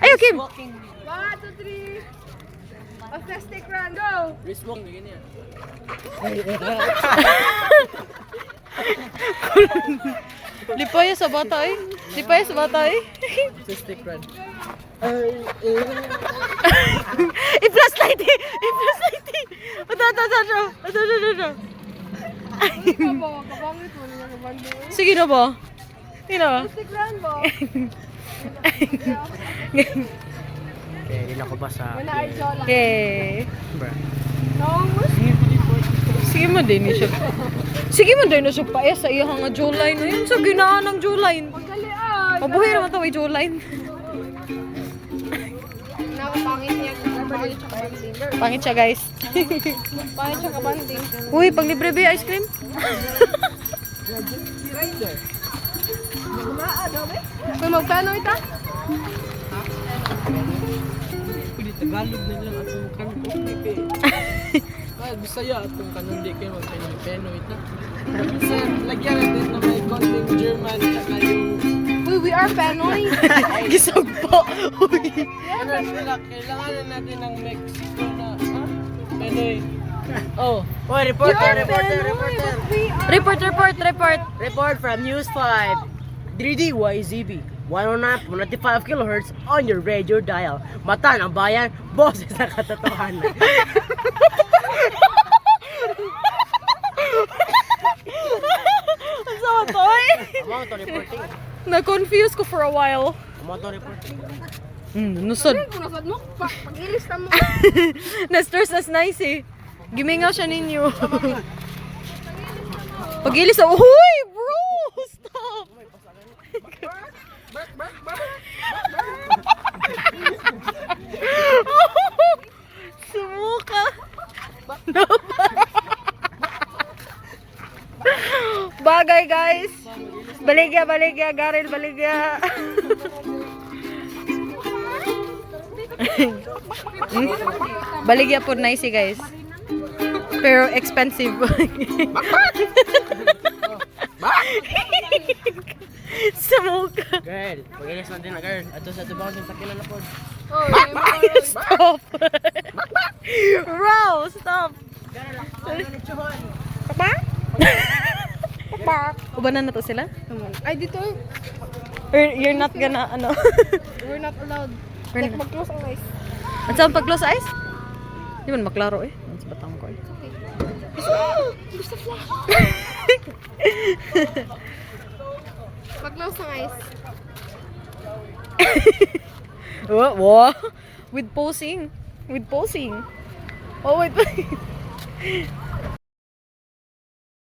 Ayo, Kim! 1, 2, 3. Autistic run, go! Wrist walk, gini yan. Lipaya sa bata eh. Lipaya sa bata eh. Stick run. I-flashlight eh! I-flashlight eh! Ito. Ikaw ba? Kabangit mo niya kabanding. Sige na ba? Sige na ba? Autistic run ba? Okay, hindi na ko basa. Wala ay chola. Okay. No, Sige mo din siya. Sige mo din na siya pa sa iyang nga jawline na yun. Sa ginaan ng jawline. pagkalian. Mabuhay naman ito may jawline. Nakapangit niya. Pangit siya kabanding. Pangit siya guys. Pangit siya kabanding. Uy, pag libre ba ice cream? Kung magplano ita? Pwede Tagalog na lang at yung kanon di Bisaya at yung kanon di kayo magkanyang peno ito. Sir, lagyan natin na may konting German at yung Uy, we are Panoy. Gisog po. Uy. kailangan na natin ng Mexico na Penoy. Oh, Reporter. Report from News 5. 3D YZB 109.95 kHz on your radio dial. Mata ng bayan, boses na katotohanan. Ang sama to eh. Amo to reporting. Na-confuse ko for a while. Amo to reporting. Nusod. Kung nasad mo, pag-ilis na mo. Na-stress as nice eh. Gimingaw siya ninyo. Pag-ilis sa... Uy, bro! Stop! Sumuka! Bagay guys! Baligya, Garil, baligya! Baligya po nice guys. Pero expensive. Sumuka. Girl, pag-inis natin na girl. Ato sa tubang din takilan na po. Stop. Bro, stop. Papa? Papa? Ubanan na to sila? Ay, dito. Or you're not gonna, ano? We're not allowed. We're Like, not- mag-close ang eyes. Ang saan pag-close eyes? Di man maklaro eh. Ang sa batang ko eh. Gusto flash. Mag-close ang eyes. What? With posing. Oh, wait.